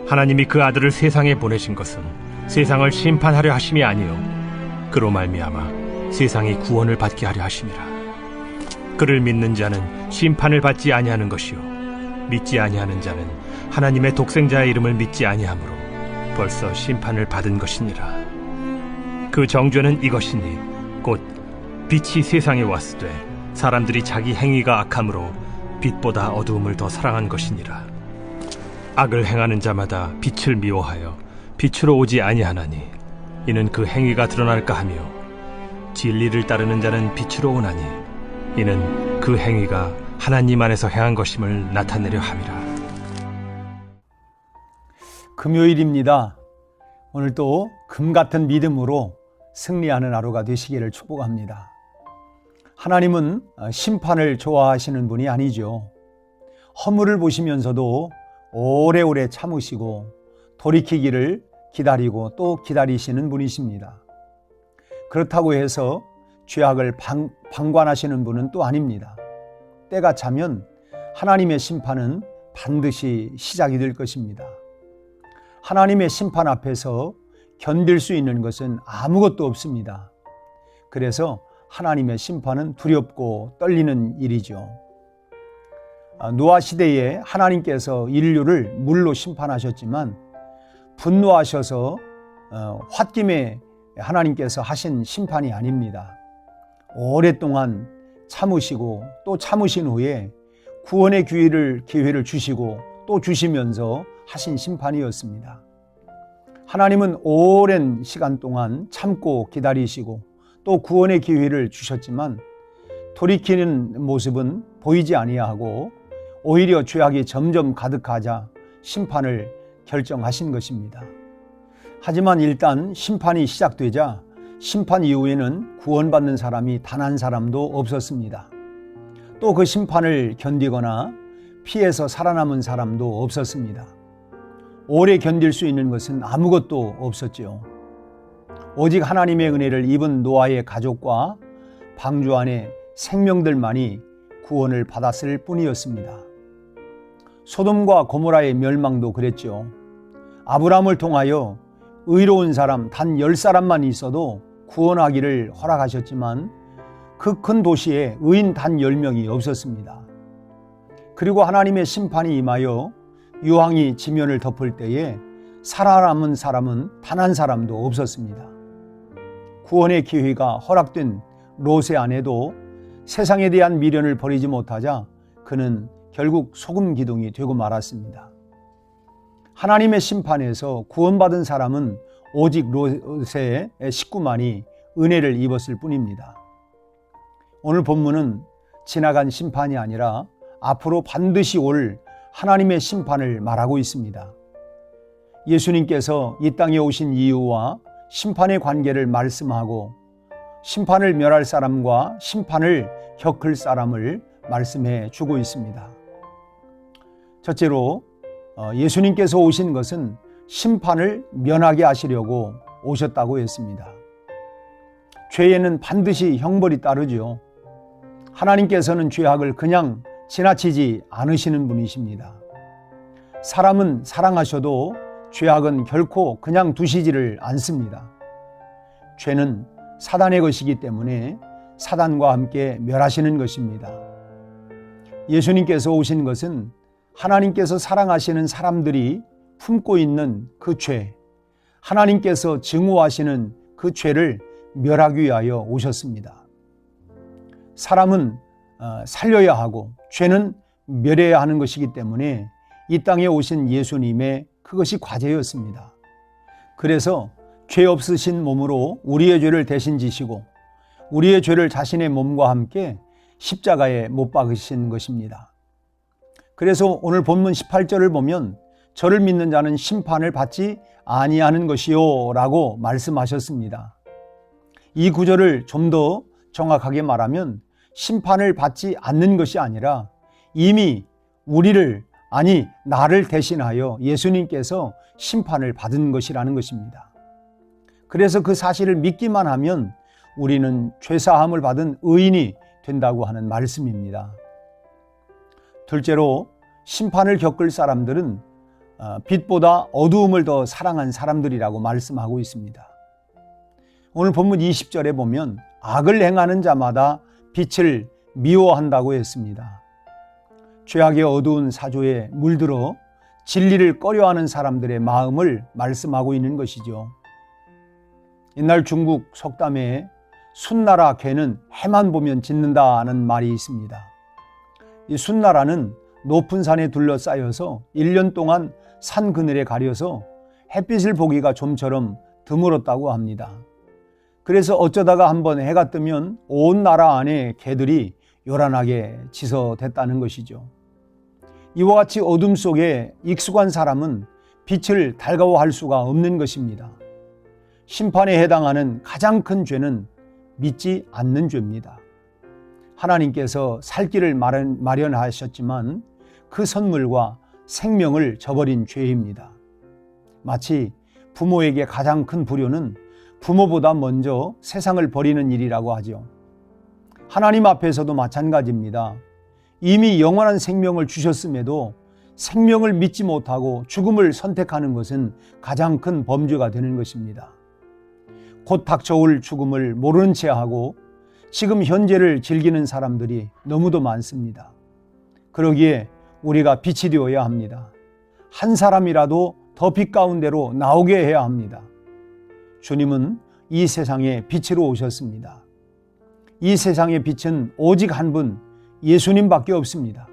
하나님이 그 아들을 세상에 보내신 것은 세상을 심판하려 하심이 아니요 그로 말미암아 세상이 구원을 받게 하려 하심이라. 그를 믿는 자는 심판을 받지 아니하는 것이요 믿지 아니하는 자는 하나님의 독생자의 이름을 믿지 아니하므로 벌써 심판을 받은 것이니라. 그 정죄는 이것이니 곧 빛이 세상에 왔으되 사람들이 자기 행위가 악함으로 빛보다 어두움을 더 사랑한 것이니라. 악을 행하는 자마다 빛을 미워하여 빛으로 오지 아니하나니 이는 그 행위가 드러날까 하며 진리를 따르는 자는 빛으로 오나니 이는 그 행위가 하나님 안에서 행한 것임을 나타내려 함이라. 금요일입니다. 오늘도 금같은 믿음으로 승리하는 하루가 되시기를 축복합니다. 하나님은 심판을 좋아하시는 분이 아니죠. 허물을 보시면서도 오래오래 참으시고 돌이키기를 기다리고 또 기다리시는 분이십니다. 그렇다고 해서 죄악을 방관하시는 분은 또 아닙니다. 때가 차면 하나님의 심판은 반드시 시작이 될 것입니다. 하나님의 심판 앞에서 견딜 수 있는 것은 아무것도 없습니다. 그래서 하나님의 심판은 두렵고 떨리는 일이죠. 노아 시대에 하나님께서 인류를 물로 심판하셨지만 분노하셔서 홧김에 하나님께서 하신 심판이 아닙니다. 오랫동안 참으시고 또 참으신 후에 구원의 기회를 주시고 또 주시면서 하신 심판이었습니다. 하나님은 오랜 시간 동안 참고 기다리시고 또 구원의 기회를 주셨지만 돌이키는 모습은 보이지 아니하고 오히려 죄악이 점점 가득하자 심판을 결정하신 것입니다. 하지만 일단 심판이 시작되자 심판 이후에는 구원받는 사람이 단 한 사람도 없었습니다. 또 그 심판을 견디거나 피해서 살아남은 사람도 없었습니다. 오래 견딜 수 있는 것은 아무것도 없었죠. 오직 하나님의 은혜를 입은 노아의 가족과 방주 안에 생명들만이 구원을 받았을 뿐이었습니다. 소돔과 고모라의 멸망도 그랬죠. 아브라함을 통하여 의로운 사람 단 10사람만 있어도 구원하기를 허락하셨지만 그 큰 도시에 의인 단 10명이 없었습니다. 그리고 하나님의 심판이 임하여 유황이 지면을 덮을 때에 살아남은 사람은 단 한 사람도 없었습니다. 구원의 기회가 허락된 롯의 아내도 세상에 대한 미련을 버리지 못하자 그는 결국 소금 기둥이 되고 말았습니다. 하나님의 심판에서 구원받은 사람은 오직 롯의 식구만이 은혜를 입었을 뿐입니다. 오늘 본문은 지나간 심판이 아니라 앞으로 반드시 올 하나님의 심판을 말하고 있습니다. 예수님께서 이 땅에 오신 이유와 심판의 관계를 말씀하고 심판을 멸할 사람과 심판을 겪을 사람을 말씀해 주고 있습니다. 첫째로 예수님께서 오신 것은 심판을 면하게 하시려고 오셨다고 했습니다. 죄에는 반드시 형벌이 따르죠. 하나님께서는 죄악을 그냥 지나치지 않으시는 분이십니다. 사람은 사랑하셔도 죄악은 결코 그냥 두시지를 않습니다. 죄는 사단의 것이기 때문에 사단과 함께 멸하시는 것입니다. 예수님께서 오신 것은 하나님께서 사랑하시는 사람들이 품고 있는 그 죄, 하나님께서 증오하시는 그 죄를 멸하기 위하여 오셨습니다. 사람은 살려야 하고 죄는 멸해야 하는 것이기 때문에 이 땅에 오신 예수님의 그것이 과제였습니다. 그래서 죄 없으신 몸으로 우리의 죄를 대신 지시고 우리의 죄를 자신의 몸과 함께 십자가에 못 박으신 것입니다. 그래서 오늘 본문 18절을 보면 저를 믿는 자는 심판을 받지 아니하는 것이요 라고 말씀하셨습니다. 이 구절을 좀 더 정확하게 말하면 심판을 받지 않는 것이 아니라 이미 나를 대신하여 예수님께서 심판을 받은 것이라는 것입니다. 그래서 그 사실을 믿기만 하면 우리는 죄사함을 받은 의인이 된다고 하는 말씀입니다. 둘째로 심판을 겪을 사람들은 빛보다 어두움을 더 사랑한 사람들이라고 말씀하고 있습니다. 오늘 본문 20절에 보면 악을 행하는 자마다 빛을 미워한다고 했습니다. 죄악의 어두운 사조에 물들어 진리를 꺼려하는 사람들의 마음을 말씀하고 있는 것이죠. 옛날 중국 속담에 순나라 개는 해만 보면 짖는다는 말이 있습니다. 이 순나라는 높은 산에 둘러싸여서 1년 동안 산 그늘에 가려서 햇빛을 보기가 좀처럼 드물었다고 합니다. 그래서 어쩌다가 한번 해가 뜨면 온 나라 안에 개들이 요란하게 지서댔다는 것이죠. 이와 같이 어둠 속에 익숙한 사람은 빛을 달가워할 수가 없는 것입니다. 심판에 해당하는 가장 큰 죄는 믿지 않는 죄입니다. 하나님께서 살 길을 마련하셨지만 그 선물과 생명을 저버린 죄입니다. 마치 부모에게 가장 큰 불효는 부모보다 먼저 세상을 버리는 일이라고 하죠. 하나님 앞에서도 마찬가지입니다. 이미 영원한 생명을 주셨음에도 생명을 믿지 못하고 죽음을 선택하는 것은 가장 큰 범죄가 되는 것입니다. 곧 닥쳐올 죽음을 모르는 채 하고 지금 현재를 즐기는 사람들이 너무도 많습니다. 그러기에 우리가 빛이 되어야 합니다. 한 사람이라도 더 빛 가운데로 나오게 해야 합니다. 주님은 이 세상에 빛으로 오셨습니다. 이 세상의 빛은 오직 한 분, 예수님밖에 없습니다.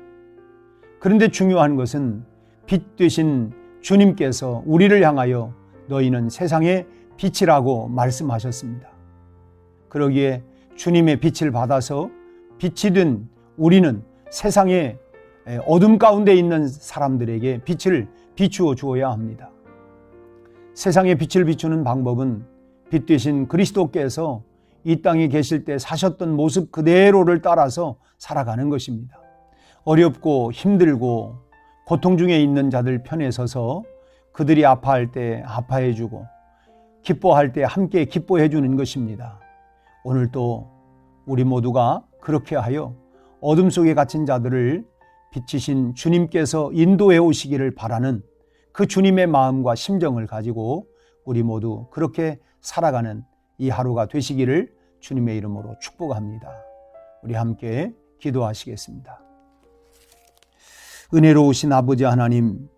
그런데 중요한 것은 빛 되신 주님께서 우리를 향하여 너희는 세상의 빛이라고 말씀하셨습니다. 그러기에 주님의 빛을 받아서 빛이 된 우리는 세상의 어둠 가운데 있는 사람들에게 빛을 비추어 주어야 합니다. 세상에 빛을 비추는 방법은 빛 되신 그리스도께서 이 땅에 계실 때 사셨던 모습 그대로를 따라서 살아가는 것입니다. 어렵고 힘들고 고통 중에 있는 자들 편에 서서 그들이 아파할 때 아파해주고 기뻐할 때 함께 기뻐해주는 것입니다. 오늘도 우리 모두가 그렇게 하여 어둠 속에 갇힌 자들을 빛이신 주님께서 인도해 오시기를 바라는 그 주님의 마음과 심정을 가지고 우리 모두 그렇게 살아가는 이 하루가 되시기를 주님의 이름으로 축복합니다. 우리 함께 기도하시겠습니다. 은혜로우신 아버지 하나님,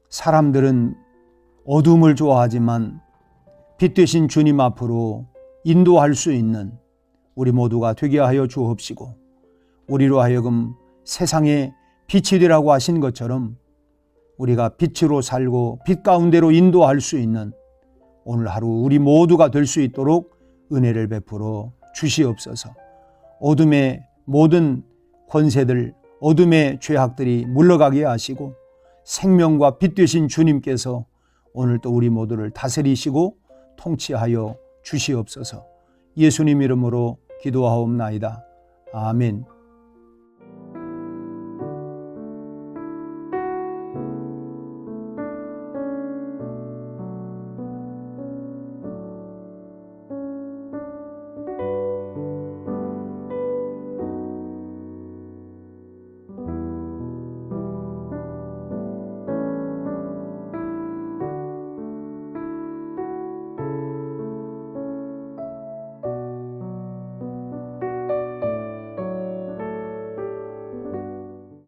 사람들은 어둠을 좋아하지만 빛 되신 주님 앞으로 인도할 수 있는 우리 모두가 되게 하여 주옵시고 우리로 하여금 세상에 빛이 되라고 하신 것처럼 우리가 빛으로 살고 빛 가운데로 인도할 수 있는 오늘 하루 우리 모두가 될 수 있도록 은혜를 베풀어 주시옵소서. 어둠의 모든 권세들, 어둠의 죄악들이 물러가게 하시고 생명과 빛 되신 주님께서 오늘 또 우리 모두를 다스리시고 통치하여 주시옵소서. 예수님 이름으로 기도하옵나이다. 아멘.